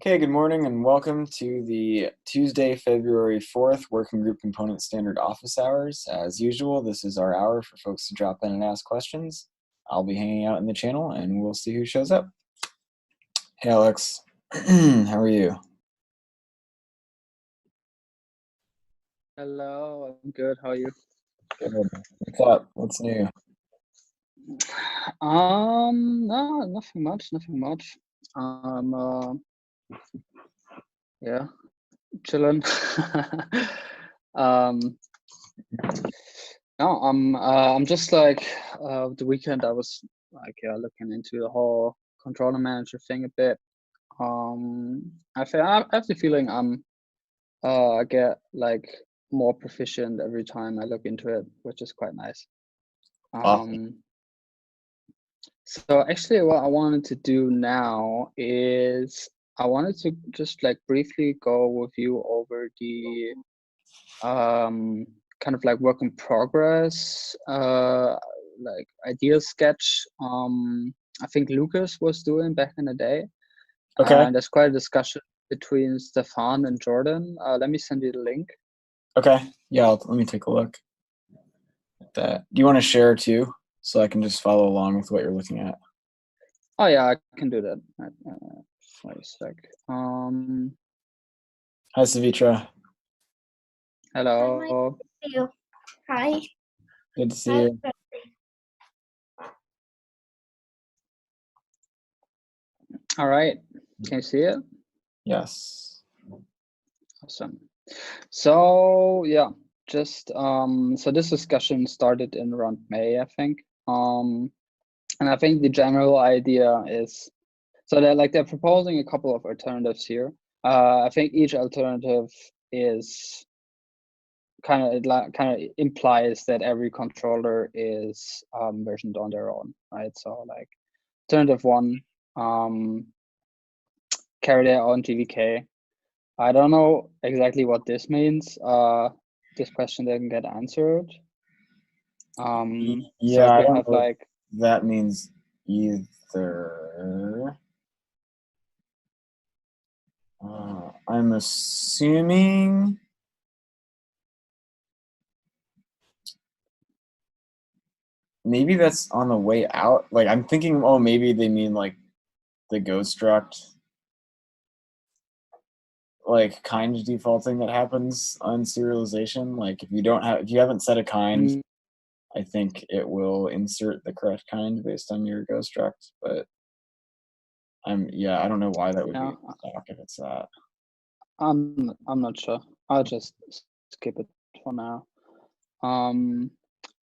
Okay, good morning and welcome to the Tuesday, February 4th Working Group Component Standard Office Hours. As usual, this is our hour for folks to drop in and ask questions. I'll be hanging out in the channel and we'll see who shows up. Hey, Alex. How are you? Hello, I'm good. How are you? Good. What's up? What's new? No, nothing much, nothing much. Yeah, chilling. Um, no, I'm just like, the weekend I was like, looking into the whole controller manager thing a bit. I have the feeling I get like more proficient every time I look into it, which is quite nice. Awesome. Um, So actually what I wanted to do now is I wanted to just like briefly go with you over the kind of like work in progress like idea sketch I think Lucas was doing back in the day. Okay. And there's quite a discussion between Stefan and Jordan. Let me send you the link. Okay. Yeah, let me take a look at that. Do you want to share too so I can just follow along with what you're looking at? Oh yeah, I can do that. Wait a sec. Hi, Savitra. Hello. See you. Hi. Good to see Hi. you. All right. Can you see it? Yes. Awesome. So yeah, just so this discussion started in around May, I think. And I think the general idea is so they're proposing a couple of alternatives here. I think each alternative is kind of implies that every controller is versioned on their own, right? So like alternative one, carry their own GVK. I don't know exactly what this means. This question didn't get answered. So Yeah, if I we don't have know like, what that means either. I'm assuming maybe that's on the way out. Like I'm thinking, oh, maybe they mean like the ghost struct, like kind defaulting that happens on serialization. Like if you haven't set a kind, mm, I think it will insert the correct kind based on your ghost struct. But I don't know why that would be yeah, in stock if it's that. I'm not sure. I'll just skip it for now. Um,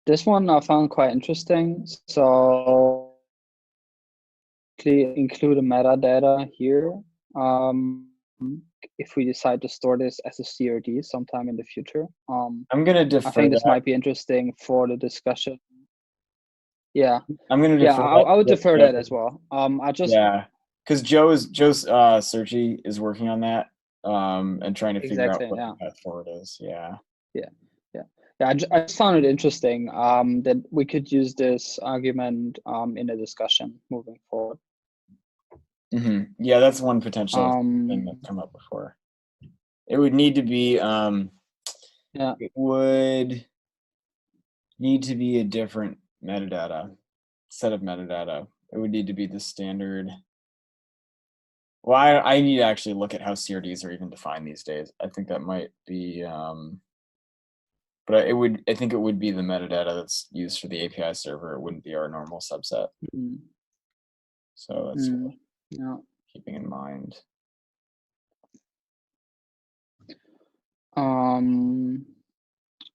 this one I found quite interesting. So include a metadata here. If we decide to store this as a CRD sometime in the future. I'm gonna I defer think this that. might be interesting for the discussion. Yeah, I'm gonna yeah, defer that. I would defer that as well. I just Yeah, because Joe's Sergi is working on that and trying to figure out exactly, what the yeah, path forward is. Yeah. yeah, yeah, yeah. I just found it interesting that we could use this argument in a discussion moving forward. Yeah, that's one potential thing that's Um, come up before. It would need to be yeah, it would need to be a different metadata set of metadata. It would need to be the standard. Well, I need to actually look at how CRDs are even defined these days. I think that might be but I think it would be the metadata that's used for the API server. It wouldn't be our normal subset. mm, So that's worth yeah. keeping in mind.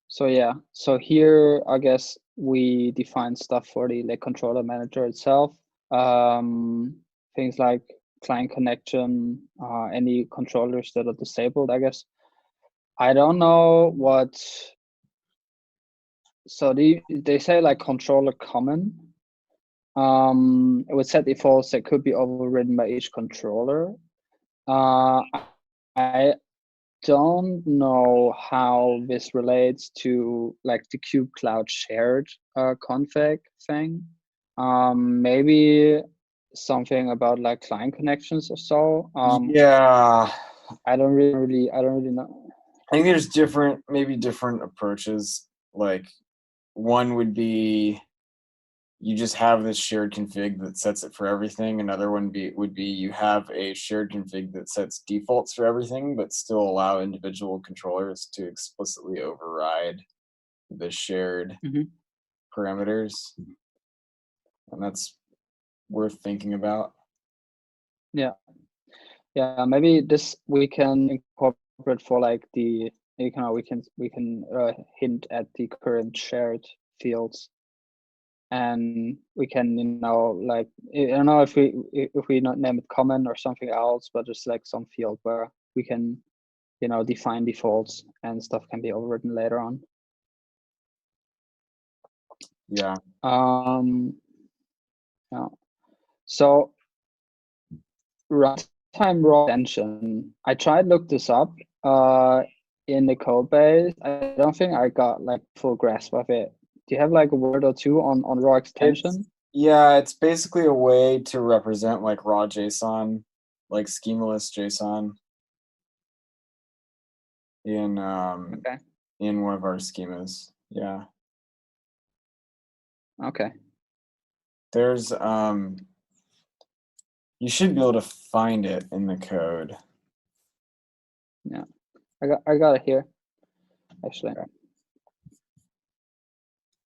So yeah, so here I guess we define stuff for the like controller manager itself. Things like client connection, any controllers that are disabled, I guess. I don't know what. So they say like controller common. It would set defaults that could be overridden by each controller. Uh, I don't know how this relates to like the kubectl shared config thing. Maybe something about like client connections or so. Yeah, I don't really know. I think there's maybe different approaches. Like one would be you just have this shared config that sets it for everything. Another one would be you have a shared config that sets defaults for everything, but still allow individual controllers to explicitly override the shared Mhm. parameters. And that's worth thinking about. Yeah, maybe this we can incorporate for like the we can hint at the current shared fields, and we can like I don't know if we not name it common or something else, but just like some field where we can define defaults and stuff can be overwritten later on. Yeah. Yeah. So runtime raw extension. I tried look this up in the code base. I don't think I got like full grasp of it. Do you have like a word or two on raw extension? It's basically a way to represent like raw JSON, like schemaless JSON in Okay. in one of our schemas. Yeah. Okay. There's you should be able to find it in the code. Yeah. I got it here, actually. Okay.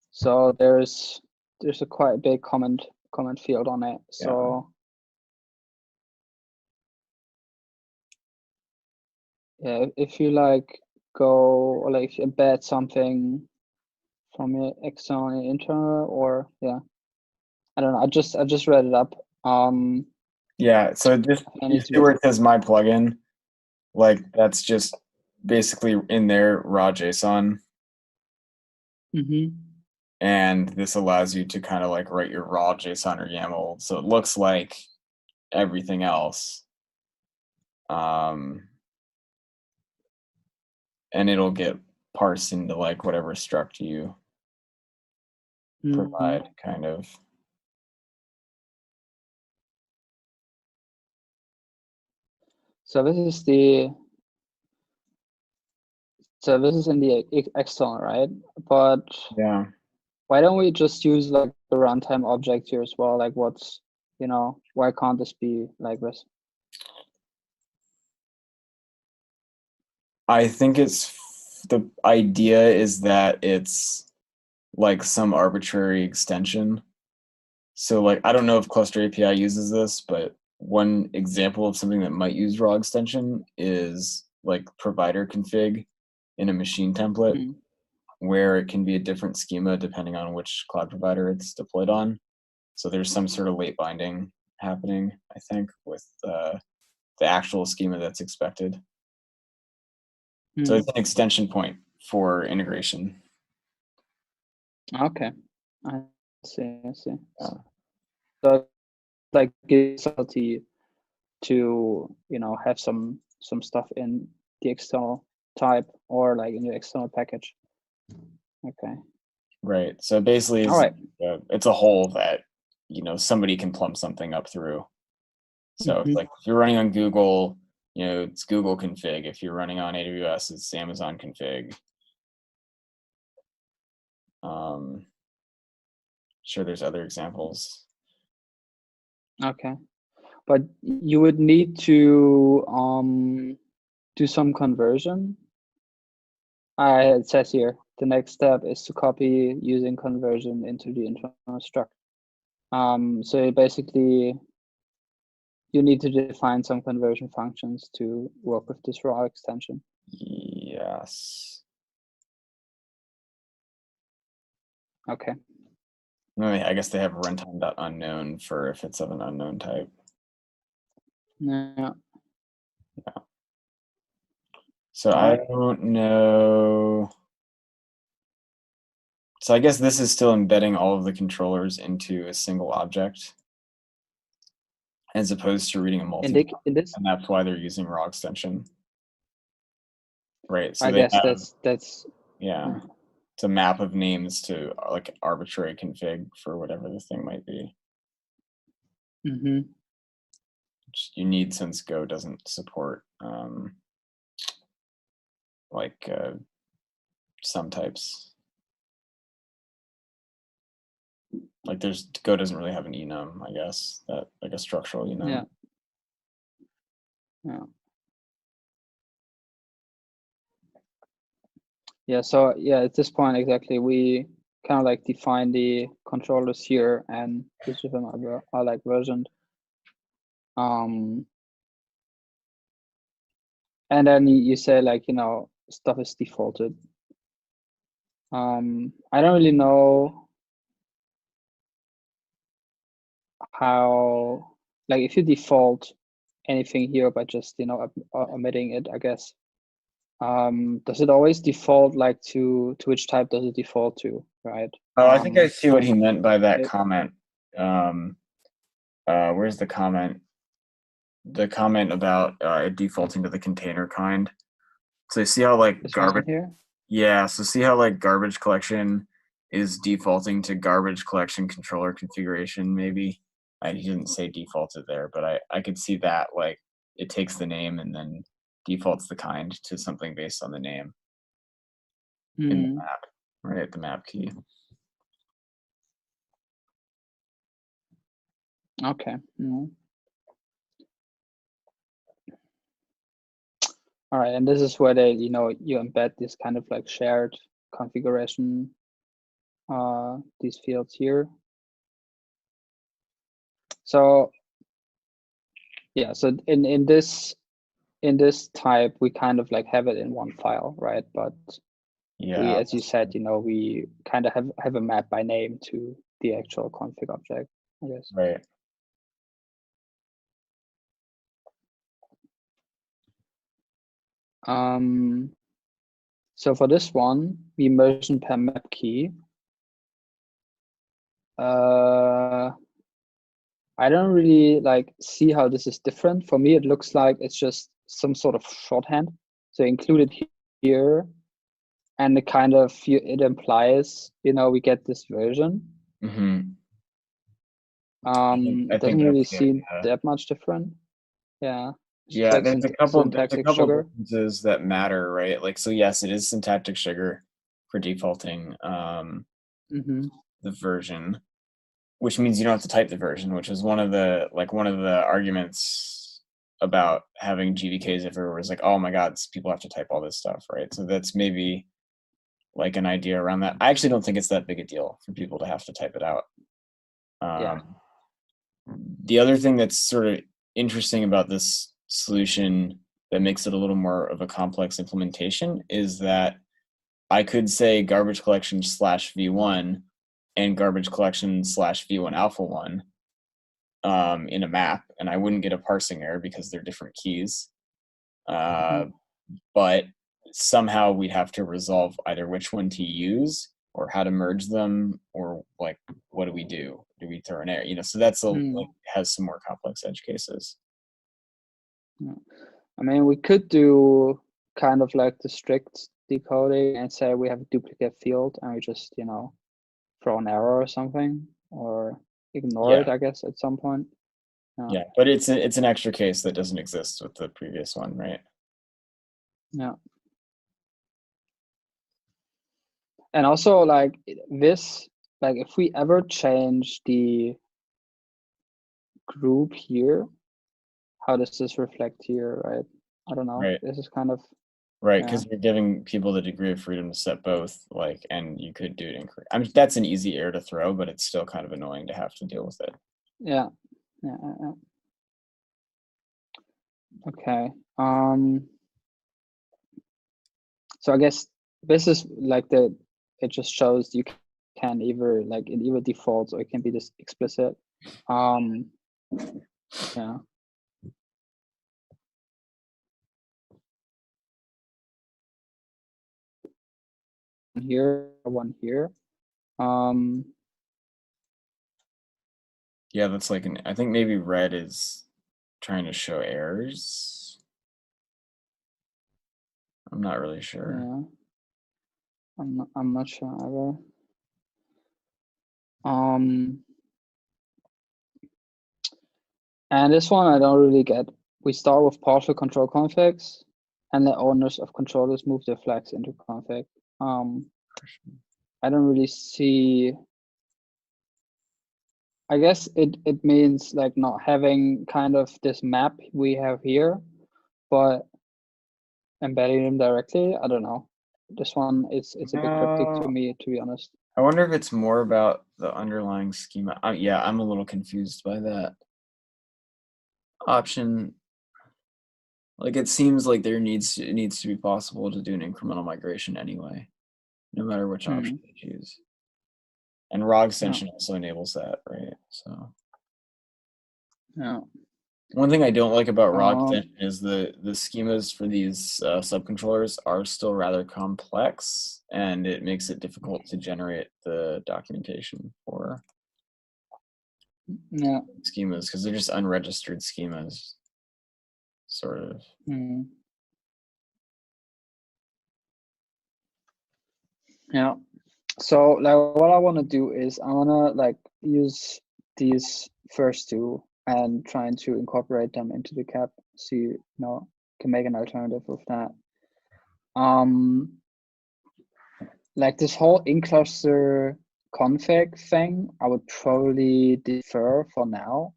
So there's a quite big comment field on it. So yeah, if you like go or like embed something from your external and internal, or yeah, I don't know. I just read it up. Yeah, so this you see where it says my plugin, like that's just basically in there raw JSON. And this allows you to kind of like write your raw JSON or YAML, so it looks like everything else. And it'll get parsed into like whatever struct you provide, kind of. So this is in the external, right? But yeah, why don't we just use like the runtime object here as well? Like what's, why can't this be like this? I think the idea is that it's like some arbitrary extension. So like, I don't know if Cluster API uses this, but one example of something that might use raw extension is like provider config in a machine template, where it can be a different schema depending on which cloud provider it's deployed on. So there's some sort of late binding happening, I think, with the actual schema that's expected. So it's an extension point for integration. Okay, I see. Yeah. So like gives ability to have some stuff in the external type or like in your external package. Okay. Right. So basically, All right. It's a hole that somebody can plumb something up through. So it's like if you're running on Google, it's Google config. If you're running on AWS, it's Amazon config. Sure, there's other examples. Okay, but you would need to do some conversion. It says here the next step is to copy using conversion into the internal struct. So basically, you need to define some conversion functions to work with this raw extension. Yes. Okay. I guess they have runtime.unknown for if it's of an unknown type. Yeah. So I don't know. So I guess this is still embedding all of the controllers into a single object, as opposed to reading a multi. And that's why they're using raw extension. Right. So I guess that's yeah. It's a map of names to like arbitrary config for whatever the thing might be. Mm-hmm. which you need since Go doesn't support like some types. Like Go doesn't really have an enum, I guess, that like a structural enum. Yeah. Yeah. Yeah. So yeah, at this point exactly, we kind of like define the controllers here, and each of them are like versioned. And then you say like, stuff is defaulted. I don't really know how, like if you default anything here by just, omitting it, I guess. Does it always default like to which type does it default to, right? Oh, I think I see what he meant by that comment. Where's the comment? The comment about it defaulting to the container kind. So see how like This garbage one here? Yeah, so see how like garbage collection is defaulting to garbage collection controller configuration, maybe? He didn't say defaulted there, but I could see that like it takes the name and then defaults the kind to something based on the name in the map, right? The map key. Okay. All right, and this is where they, you embed this kind of like shared configuration, these fields here. So yeah, so in this type, we kind of like have it in one file, right? But Yeah, we, as you said, we kind of have a map by name to the actual config object, I guess. right. So for this one, we merged per map key. I don't really like see how this is different. For me, it looks like it's just some sort of shorthand. So included here, and it kind of it implies, we get this version. Mm-hmm. It doesn't really seem that much different. Yeah. Yeah, like there's a couple sugar. differences that matter, right? Like, so yes, it is syntactic sugar for defaulting the version, which means you don't have to type the version, which is one of the arguments about having GVKs everywhere was like, oh my God, people have to type all this stuff, right? So that's maybe like an idea around that. I actually don't think it's that big a deal for people to have to type it out. Yeah. The other thing that's sort of interesting about this solution that makes it a little more of a complex implementation is that I could say garbage collection slash v1 and garbage collection slash v1 alpha 1 in a map, and I wouldn't get a parsing error because they're different keys. But somehow we'd have to resolve either which one to use or how to merge them, or like, what do we do? Do we throw an error? So that's like, has some more complex edge cases. I mean, we could do kind of like the strict decoding and say we have a duplicate field and we just, throw an error or something, or ignore it, I guess, at some point. Yeah, but it's an extra case that doesn't exist with the previous one, right? Yeah. And also like this, like if we ever change the group here, how does this reflect here, right? I don't know. Right. This is kind of right, because you're giving people the degree of freedom to set both, like, and you could do it incorrect. I mean, that's an easy error to throw, but it's still kind of annoying to have to deal with it. Yeah. Okay. So I guess this is like it just shows you can either like it either defaults or it can be this explicit. Yeah. Here, one here. Yeah, that's like I think maybe red is trying to show errors. I'm not really sure. Yeah. I'm not sure either. And this one I don't really get. We start with partial control configs, and the owners of controllers move their flags into config. I don't really see. I guess it means like not having kind of this map we have here, but embedding them directly. I don't know. This one it's a bit cryptic to No, me, to be honest. I wonder if it's more about the underlying schema. Yeah, I'm a little confused by that option. Like it seems like it needs to be possible to do an incremental migration anyway, no matter which option you choose. And raw extension also enables that, right? So Yeah. one thing I don't like about raw extension is the schemas for these subcontrollers are still rather complex, and it makes it difficult to generate the documentation for schemas because they're just unregistered schemas, sort of. Yeah. So like what I want to do is I want to like use these first two and trying to incorporate them into the cap, so you know can make an alternative with that. Like this whole in-cluster config thing, I would probably defer for now.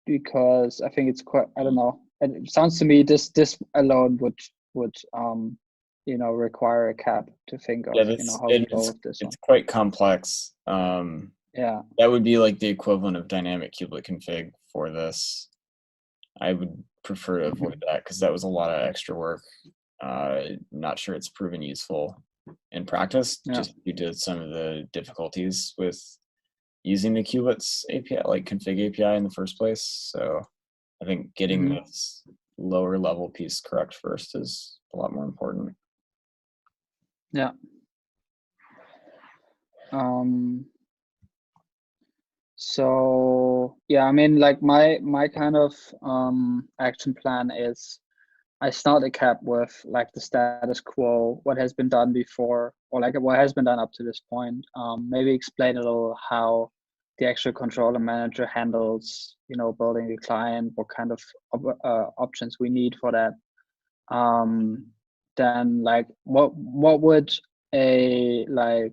Because I think it's quite, I don't know. It sounds to me this alone would you know require a cap to think of, you know, how to go with this one. It's quite complex. Yeah. That would be like the equivalent of dynamic kubelet config for this. I would prefer to avoid that because that was a lot of extra work. Not sure it's proven useful in practice, just due to some of the difficulties with using the kubelets API, like config API in the first place. So I think getting this lower level piece correct first is a lot more important. Yeah. So yeah, I mean, like my kind of action plan is I start a cap with like the status quo, what has been done before, or like what has been done up to this point. Maybe explain a little how the actual controller manager handles, you know, building the client, what kind of options we need for that. Then like what would a like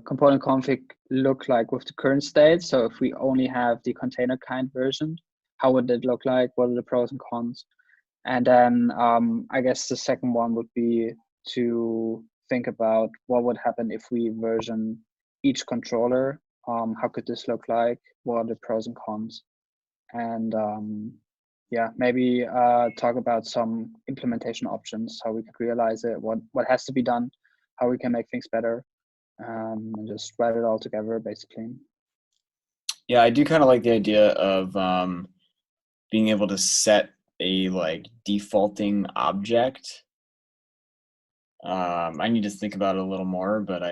component config look like with the current state? So if we only have the container kind version, how would it look like? What are the pros and cons? And then I guess the second one would be to think about what would happen if we version each controller. How could this look like? What are the pros and cons? And yeah, maybe talk about some implementation options, how we could realize it, what has to be done, how we can make things better, and just write it all together, basically. Yeah, I do kind of like the idea of being able to set a like defaulting object. I need to think about it a little more, but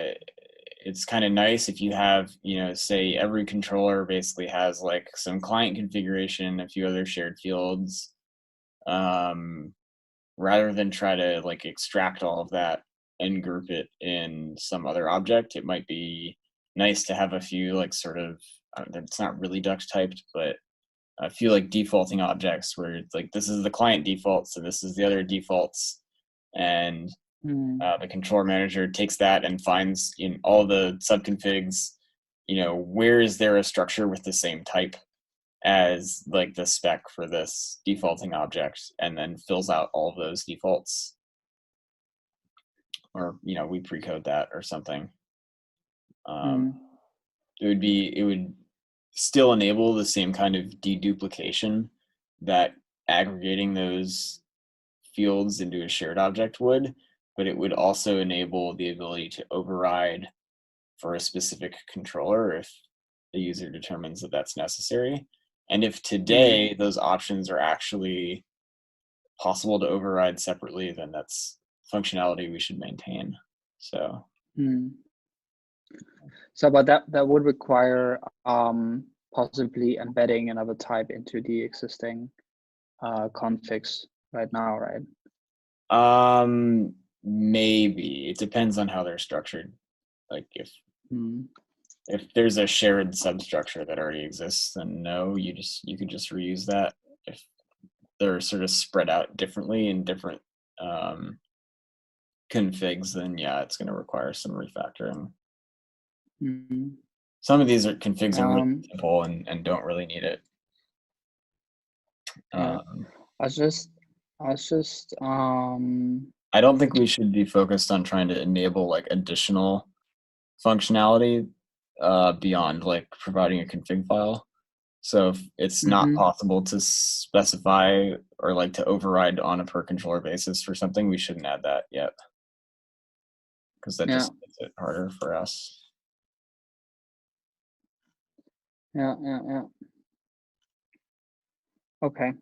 it's kind of nice if you have, you know, say every controller basically has like some client configuration, a few other shared fields, rather than try to like extract all of that and group it in some other object. It might be nice to have a few like sort of, it's not really duct typed, but a few like defaulting objects where it's like this is the client defaults and this is the other defaults, and the controller manager takes that and finds in all the subconfigs, you know, where is there a structure with the same type as like the spec for this defaulting object, and then fills out all of those defaults, or you know, we pre-code that or something. It would still enable the same kind of deduplication that aggregating those fields into a shared object would, but it would also enable the ability to override for a specific controller if the user determines that that's necessary. And if today those options are actually possible to override separately, then that's functionality we should maintain. So but that would require possibly embedding another type into the existing configs right now, right? Maybe it depends on how they're structured. Like if If there's a shared substructure that already exists, then no, you could just reuse that. If they're sort of spread out differently in different configs, then yeah, it's going to require some refactoring. Mhm. Some of these configs are really Um, simple and don't really need it. yeah, I was just I don't think we should be focused on trying to enable like additional functionality beyond like providing a config file. So if it's not mhm. possible to specify or like to override on a per controller basis for something, we shouldn't add that yet, because that Yeah, just makes it harder for us. yeah. Okay.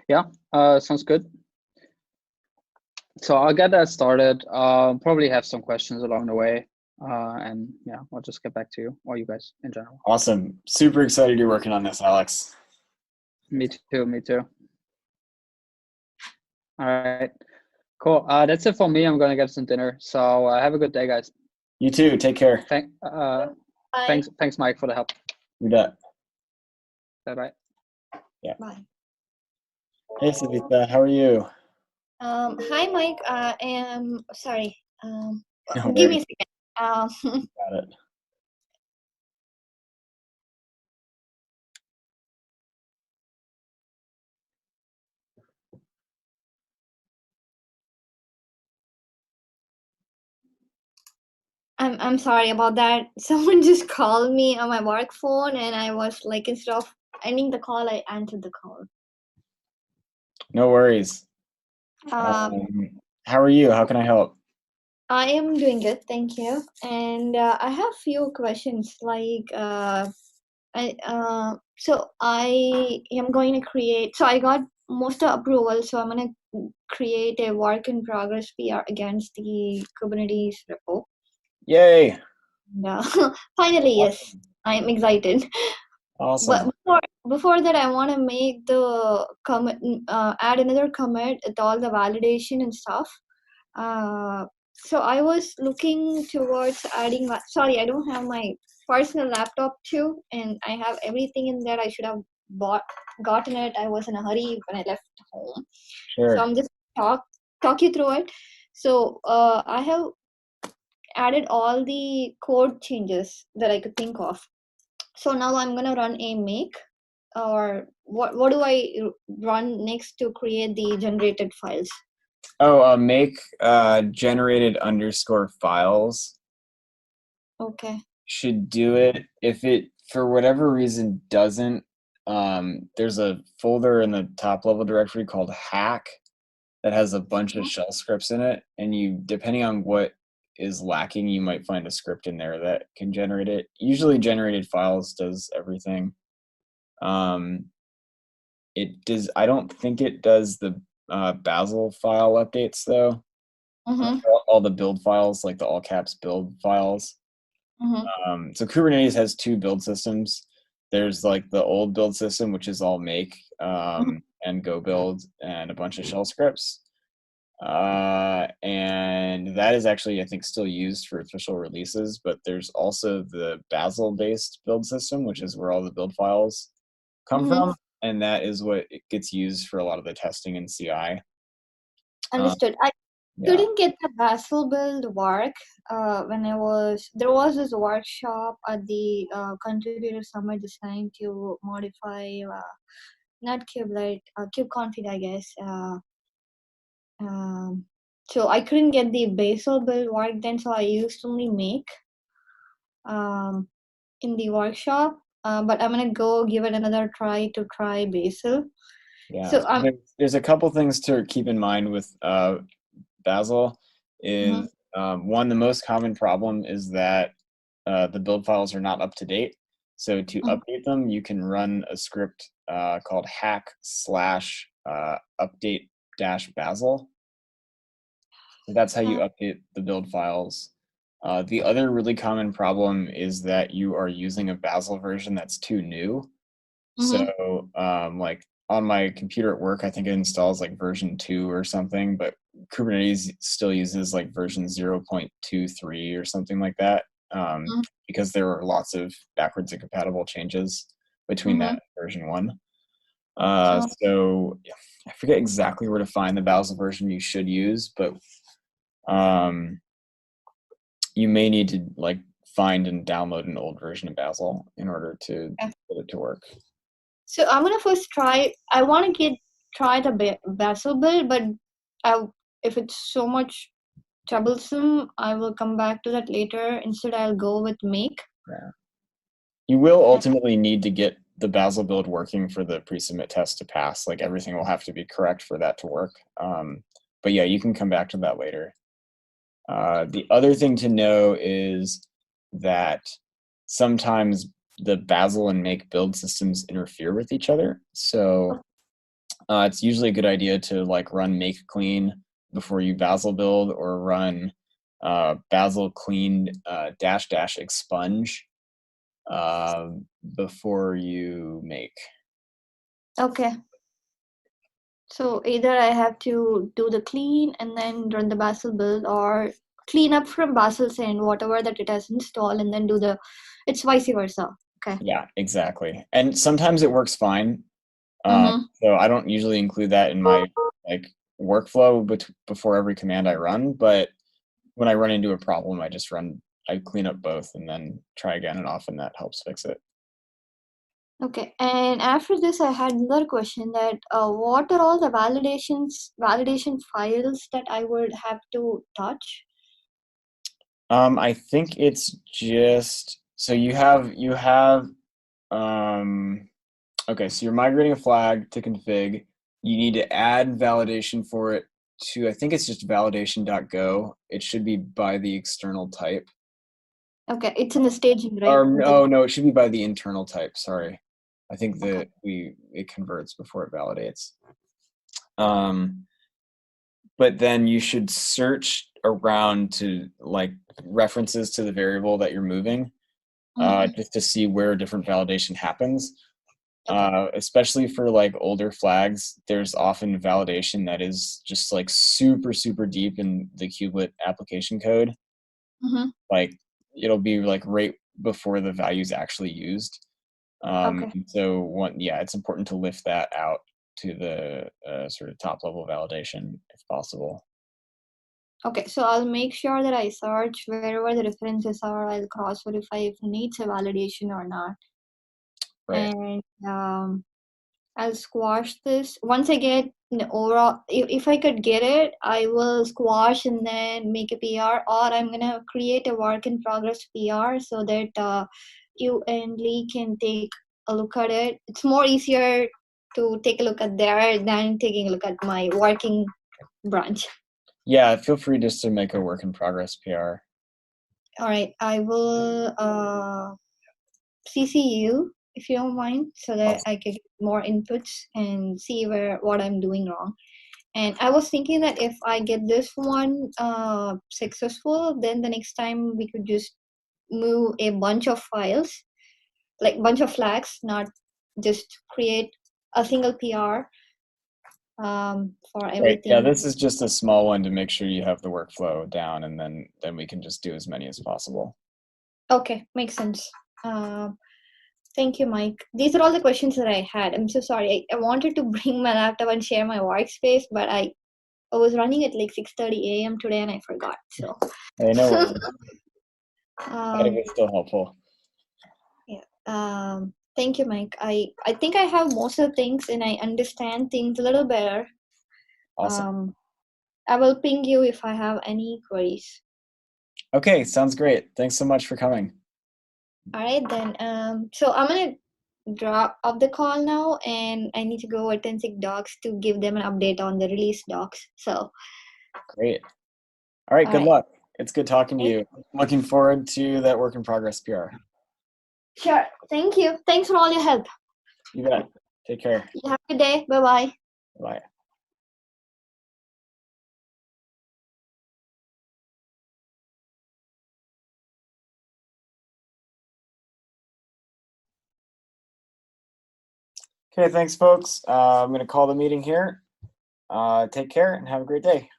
Yeah, sounds good. So I'll get that started. Probably have some questions along the way. And yeah, I'll just get back to you or you guys in general. Awesome. Super excited you're working on this, Alex. Me too, me too. All right, cool. That's it for me. I'm gonna get some dinner. So have a good day, guys. You too. Take care. Bye. Thanks, Mike, for the help. You bet. Bye. Yeah. Bye. Hey, Savita, how are you? Hi, Mike. I am sorry. No Give me worries. a second. Got it. I'm sorry about that. Someone just called me on my work phone, and I was like, instead of ending the call, I answered the call. No worries. Um, How are you? How can I help? I am doing good, thank you. And I have few questions. I am going to create. So I got most of approval. So I'm gonna create a work in progress PR against the Kubernetes repo. Yay. Yeah, finally, yes, I'm excited. Awesome. But before that, I want to make the commit, add another commit with all the validation and stuff. So I was looking towards adding. Sorry, I don't have my personal laptop too, and I have everything in there. I should have gotten it. I was in a hurry when I left home, so Sure. I'm just talk you through it. So I have added all the code changes that I could think of. So now I'm gonna run a make, or what do I run next to create the generated files? Oh, make generated underscore files Okay. should do it. If it for whatever reason doesn't, there's a folder in the top level directory called hack that has a bunch of shell scripts in it, and you, depending on what is lacking, you might find a script in there that can generate it. Usually generated files does everything. It does, I don't think it does the Bazel file updates though. Mm-hmm. All the build files, like the all caps build files. Mm-hmm. So Kubernetes has two build systems. There's like the old build system, which is all make and go build and a bunch of shell scripts. And that is actually, I think, still used for official releases, but there's also the Bazel based build system, which is where all the build files come Mm-hmm. from. And that is what it gets used for a lot of the testing in CI. Understood. I Yeah. couldn't get the Basil build work when there was this workshop at the contributor summit designed to modify not kubelet kubeconfig, I guess. So I couldn't get the Basil build work then, so I used only make in the workshop. But I'm gonna go give it another try to try Basil. Yeah. So There's a couple things to keep in mind with Bazel. Mhm. Is one, the most common problem is that the build files are not up to date. So to Mhm. update them, you can run a script called hack/update Bazel. So that's how you update the build files. The other really common problem is that you are using a Bazel version that's too new. Mhm. So like on my computer at work, I think it installs like version 2 or something, but Kubernetes still uses like version 0.23 or something like that. because there were lots of backwards incompatible changes between that and version 1. So yeah, I forget exactly where to find the Bazel version you should use, but you may need to like find and download an old version of Bazel in order to get it to work. So I'm gonna first try. I want to try the Bazel build, but if it's so much troublesome, I will come back to that later. Instead, I'll go with Make. Yeah. You will ultimately need to get the Bazel build working for the pre-submit test to pass. Like everything will have to be correct for that to work. But yeah, you can come back to that later. The other thing to know is that sometimes the Bazel and Make build systems interfere with each other. So it's usually a good idea to like run Make clean before you Bazel build, or run Bazel clean -- expunge before you Make. Okay. So either I have to do the clean and then run the Bazel build, or clean up from Bazel's end, whatever that it has installed, and then it's vice versa. Okay. Yeah, exactly. And sometimes it works fine. Mm-hmm. So I don't usually include that in my like workflow before every command I run, but when I run into a problem, I clean up both and then try again, and often that helps fix it. Okay, and after this, I had another question that what are all the validation files that I would have to touch? I think it's just so you have okay, so you're migrating a flag to config. You need to add validation for it to, I think it's just validation.go. It should be by the external type. Okay, it's in the staging, right? Or no, it should be by the internal type. Sorry, I think that it converts before it validates. But then you should search around to like references to the variable that you're moving, just to see where different validation happens. Especially for like older flags, there's often validation that is just like super, super deep in the kubelet application code. Like it'll be like right before the value is actually used. Okay. So it's important to lift that out to the sort of top level validation if possible. Okay, so I'll make sure that I search wherever the references are. I'll cross verify if it needs a validation or not. Right. And I'll squash this. Once I get the overall, if I could get it, I will squash and then make a PR, or I'm gonna create a work in progress PR so that you and Lee can take a look at it. It's more easier to take a look at there than taking a look at my working branch. Yeah, feel free just to make a work in progress PR. All right, I will CC you if you don't mind, so that I can get more inputs and see what I'm doing wrong. And I was thinking that if I get this one successful, then the next time we could just move a bunch of files, like bunch of flags, not just create a single PR for everything. Right. Yeah, this is just a small one to make sure you have the workflow down, and then we can just do as many as possible. Okay, makes sense. Thank you, Mike. These are all the questions that I had. I'm so sorry. I wanted to bring my laptop and share my workspace, but I was running at like 6:30 a.m. today and I forgot. So I know. Glad it was still helpful. Yeah. Thank you, Mike. I think I have most of the things and I understand things a little better. Awesome. I will ping you if I have any queries. Okay, sounds great. Thanks so much for coming. All right then. So I'm gonna drop off the call now, and I need to go attend Sick Docs to give them an update on the release docs. So great. All right, good luck. It's good talking to you. Looking forward to that work in progress PR. Sure. Thank you. Thanks for all your help. You bet. Take care. You have a good day. Bye-bye. Bye. Okay, thanks, folks. I'm going to call the meeting here. Take care and have a great day.